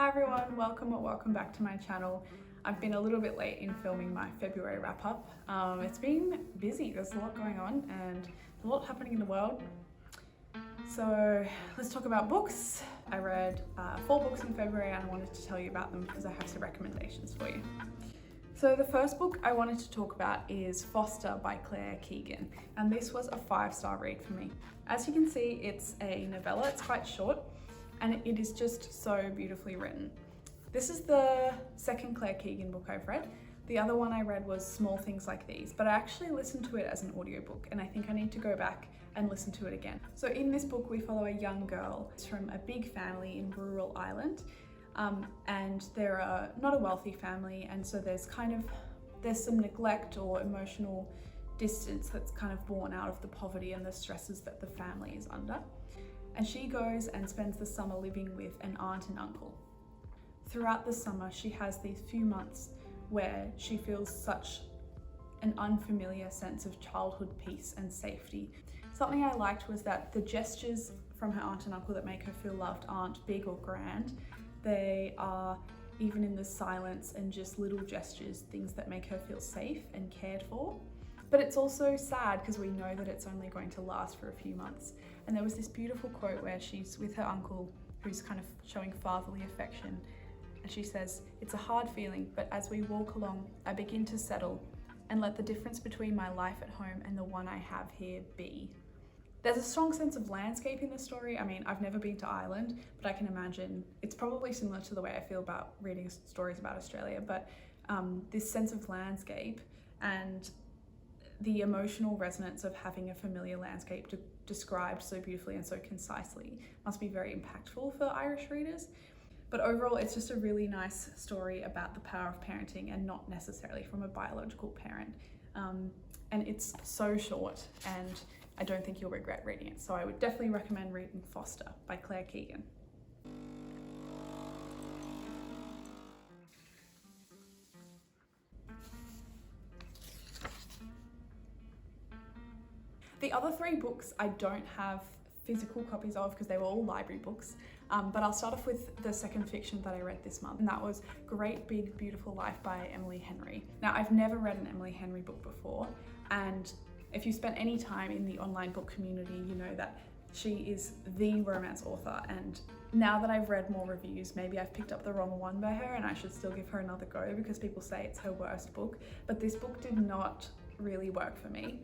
Hi everyone, welcome or welcome back to my channel. I've been a little bit late in filming my February wrap up. It's been busy, there's a lot going on and a lot happening in the world. So let's talk about books. I read 4 books in February and I wanted to tell you about them because I have some recommendations for you. So the first book I wanted to talk about is Foster by Claire Keegan, and this was a 5-star read for me. As you can see, it's a novella, it's quite short, and it is just so beautifully written. This is the second Claire Keegan book I've read. The other one I read was Small Things Like These, but I actually listened to it as an audiobook and I think I need to go back and listen to it again. So in this book we follow a young girl from a big family in rural Ireland, and they're not a wealthy family, and so there's some neglect or emotional distance that's kind of born out of the poverty and the stresses that the family is under. And she goes and spends the summer living with an aunt and uncle. Throughout the summer, she has these few months where she feels such an unfamiliar sense of childhood peace and safety. Something I liked was that the gestures from her aunt and uncle that make her feel loved aren't big or grand. They are even in the silence and just little gestures, things that make her feel safe and cared for. But it's also sad because we know that it's only going to last for a few months. And there was this beautiful quote where she's with her uncle who's kind of showing fatherly affection. And she says, "It's a hard feeling, but as we walk along, I begin to settle and let the difference between my life at home and the one I have here be." There's a strong sense of landscape in the story. I mean, I've never been to Ireland, but I can imagine it's probably similar to the way I feel about reading stories about Australia, but this sense of landscape and the emotional resonance of having a familiar landscape described so beautifully and so concisely must be very impactful for Irish readers. But overall, it's just a really nice story about the power of parenting and not necessarily from a biological parent. And it's so short and I don't think you'll regret reading it. So I would definitely recommend reading Foster by Claire Keegan. The other 3 books I don't have physical copies of because they were all library books, but I'll start off with the second fiction that I read this month, and that was Great Big Beautiful Life by Emily Henry. Now, I've never read an Emily Henry book before, and if you spent any time in the online book community, you know that she is the romance author, and now that I've read more reviews, maybe I've picked up the wrong one by her and I should still give her another go because people say it's her worst book, but this book did not really work for me.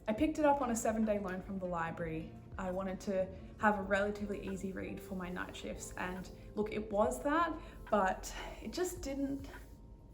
I picked it up on a 7-day loan from the library. I wanted to have a relatively easy read for my night shifts, and look, it was that, but it just didn't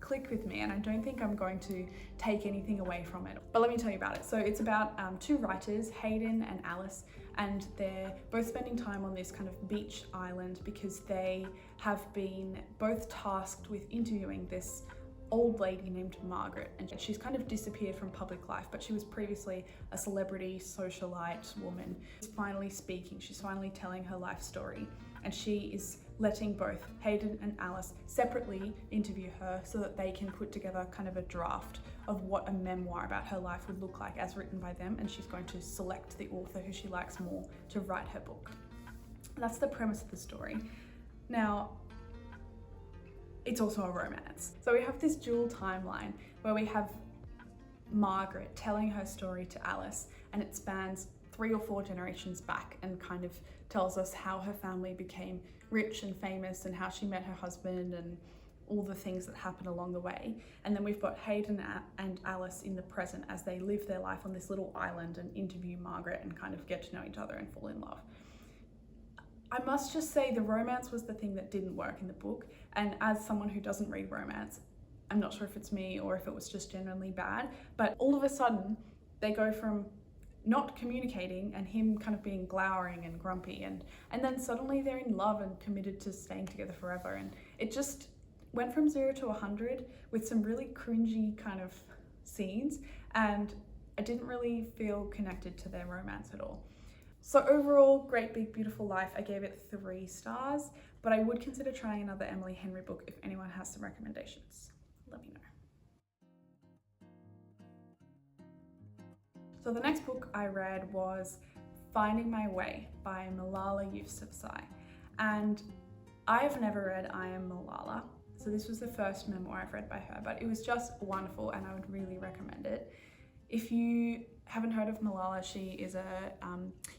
click with me, and I don't think I'm going to take anything away from it. But let me tell you about it. So it's about 2 writers, Hayden and Alice, and they're both spending time on this kind of beach island because they have been both tasked with interviewing this old lady named Margaret, and she's kind of disappeared from public life, but she was previously a celebrity socialite woman. She's finally speaking, she's finally telling her life story, and she is letting both Hayden and Alice separately interview her so that they can put together kind of a draft of what a memoir about her life would look like as written by them, and she's going to select the author who she likes more to write her book. That's the premise of the story. Now, it's also a romance. So we have this dual timeline where we have Margaret telling her story to Alice, and it spans 3 or 4 generations back and kind of tells us how her family became rich and famous and how she met her husband and all the things that happened along the way. And then we've got Hayden and Alice in the present as they live their life on this little island and interview Margaret and kind of get to know each other and fall in love. I must just say the romance was the thing that didn't work in the book, and as someone who doesn't read romance, I'm not sure if it's me or if it was just generally bad, but all of a sudden they go from not communicating and him kind of being glowering and grumpy, and then suddenly they're in love and committed to staying together forever, and it just went from 0 to 100 with some really cringy kind of scenes, and I didn't really feel connected to their romance at all. So overall, Great Big Beautiful Life, I gave it 3 stars, but I would consider trying another Emily Henry book if anyone has some recommendations. Let me know. So the next book I read was Finding My Way by Malala Yousafzai, and I've never read I Am Malala, so this was the first memoir I've read by her, but it was just wonderful and I would really recommend it. If you haven't heard of Malala, she is a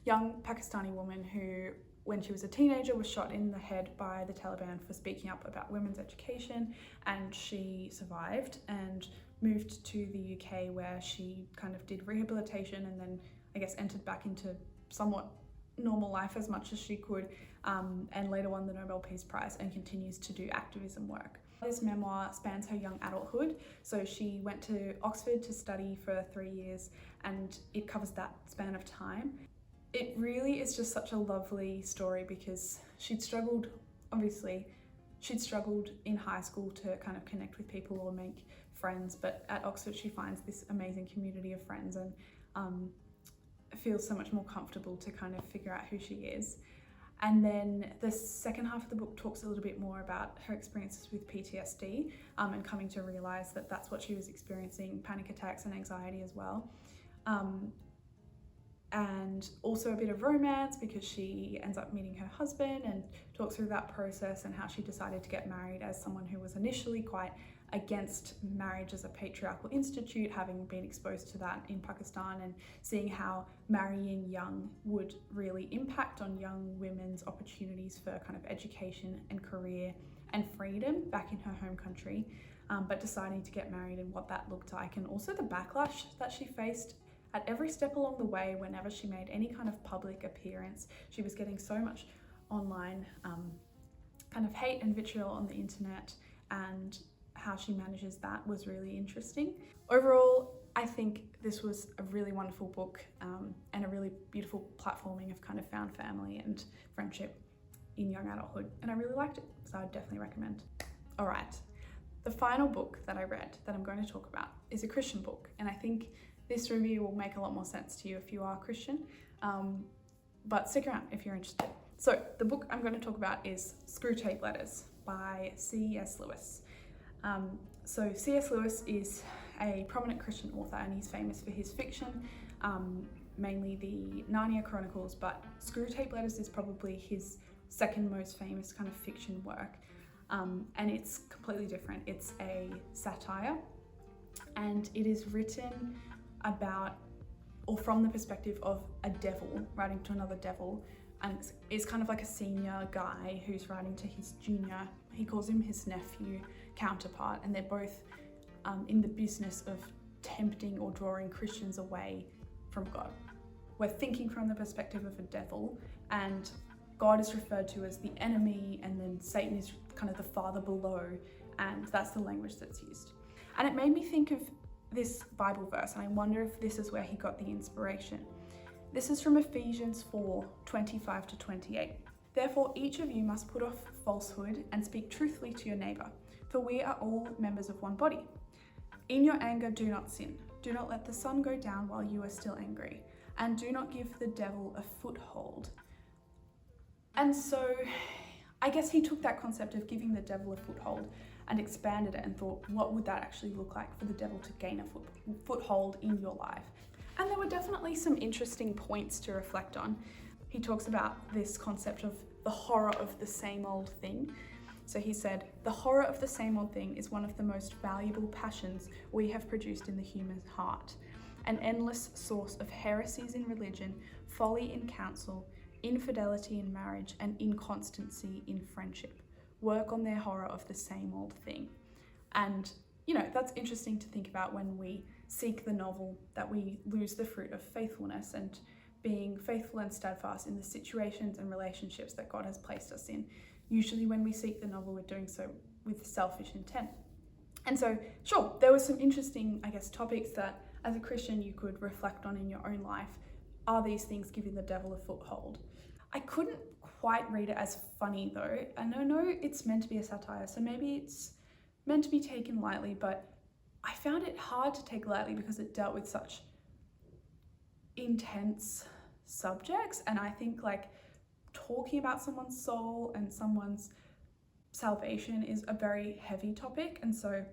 young Pakistani woman who, when she was a teenager, was shot in the head by the Taliban for speaking up about women's education, and she survived and moved to the UK, where she kind of did rehabilitation and then I guess entered back into somewhat normal life as much as she could, and later won the Nobel Peace Prize and continues to do activism work. This memoir spans her young adulthood, so she went to Oxford to study for 3 years and it covers that span of time. It really is just such a lovely story because she'd struggled in high school to kind of connect with people or make friends, but at Oxford she finds this amazing community of friends and feels so much more comfortable to kind of figure out who she is. And then the second half of the book talks a little bit more about her experiences with PTSD, and coming to realise that that's what she was experiencing, panic attacks and anxiety as well. And also a bit of romance because she ends up meeting her husband and talks through that process and how she decided to get married as someone who was initially quite against marriage as a patriarchal institute, having been exposed to that in Pakistan and seeing how marrying young would really impact on young women's opportunities for kind of education and career and freedom back in her home country, but deciding to get married and what that looked like, and also the backlash that she faced at every step along the way. Whenever she made any kind of public appearance, she was getting so much online kind of hate and vitriol on the internet, and how she manages that was really interesting. Overall, I think this was a really wonderful book, and a really beautiful platforming of kind of found family and friendship in young adulthood, and I really liked it, so I'd definitely recommend. All right, the final book that I read that I'm going to talk about is a Christian book, and I think this review will make a lot more sense to you if you are Christian, but stick around if you're interested. So the book I'm going to talk about is Screwtape Letters by C.S. Lewis. So C.S. Lewis is a prominent Christian author, and he's famous for his fiction, mainly the Narnia Chronicles, but Screwtape Letters is probably his second most famous kind of fiction work, and it's completely different. It's a satire, and it is written about, or from the perspective of a devil writing to another devil, and it's kind of like a senior guy who's writing to his junior, he calls him his nephew, counterpart, and they're both in the business of tempting or drawing Christians away from God. We're thinking from the perspective of a devil, and God is referred to as the enemy, and then Satan is kind of the father below, and that's the language that's used. And it made me think of this Bible verse, and I wonder if this is where he got the inspiration. This is from Ephesians 4:25-28. Therefore, each of you must put off falsehood and speak truthfully to your neighbour, for we are all members of one body. In your anger, do not sin. Do not let the sun go down while you are still angry, and do not give the devil a foothold. And so, I guess he took that concept of giving the devil a foothold and expanded it and thought, what would that actually look like for the devil to gain a foothold in your life? And there were definitely some interesting points to reflect on. He talks about this concept of the horror of the same old thing. So he said, the horror of the same old thing is one of the most valuable passions we have produced in the human heart, an endless source of heresies in religion, folly in counsel, infidelity in marriage, and inconstancy in friendship. Work on their horror of the same old thing. And, you know, that's interesting to think about when we seek the novel, that we lose the fruit of faithfulness and being faithful and steadfast in the situations and relationships that God has placed us in. Usually when we seek the novel, we're doing so with selfish intent. And so, sure, there were some interesting, I guess, topics that as a Christian you could reflect on in your own life. Are these things giving the devil a foothold? I couldn't quite read it as funny though, and I know it's meant to be a satire, so maybe it's meant to be taken lightly, but I found it hard to take lightly because it dealt with such intense subjects, and I think like talking about someone's soul and someone's salvation is a very heavy topic, and so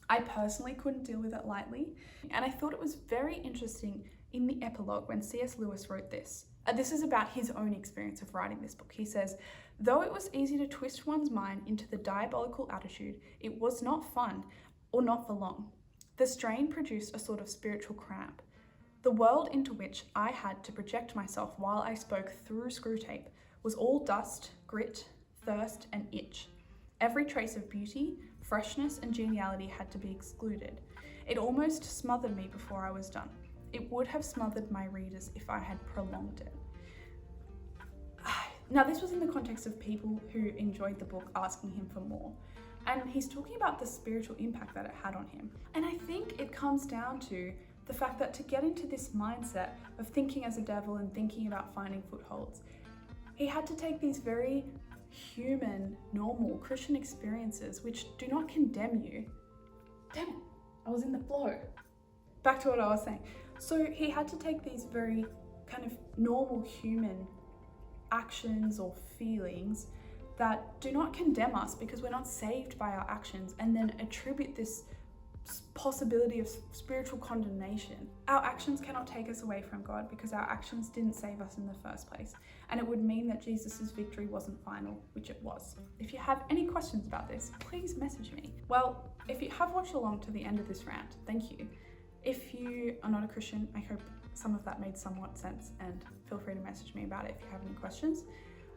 I personally couldn't deal with it lightly. And I thought it was very interesting in the epilogue when C.S. Lewis wrote this. This is about his own experience of writing this book. He says, "Though it was easy to twist one's mind into the diabolical attitude, it was not fun, or not for long. The strain produced a sort of spiritual cramp. The world into which I had to project myself while I spoke through screw tape was all dust, grit, thirst, and itch. Every trace of beauty, freshness, and geniality had to be excluded. It almost smothered me before I was done. It would have smothered my readers if I had prolonged it." Now, this was in the context of people who enjoyed the book asking him for more. And he's talking about the spiritual impact that it had on him. And I think it comes down to the fact that to get into this mindset of thinking as a devil and thinking about finding footholds, he had to take these very human, normal Christian experiences which do not condemn you. Damn it, I was in the flow. Back to what I was saying. So he had to take these very kind of normal human actions or feelings that do not condemn us because we're not saved by our actions, and then attribute this possibility of spiritual condemnation. Our actions cannot take us away from God because our actions didn't save us in the first place, and it would mean that Jesus' victory wasn't final, which it was. If you have any questions about this, please message me. Well, if you have watched along to the end of this rant, thank you. If you are not a Christian, I hope some of that made somewhat sense, and feel free to message me about it if you have any questions.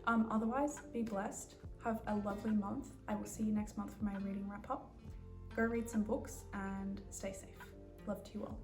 Otherwise, be blessed. Have a lovely month. I will see you next month for my reading wrap up. Go read some books and stay safe. Love to you all.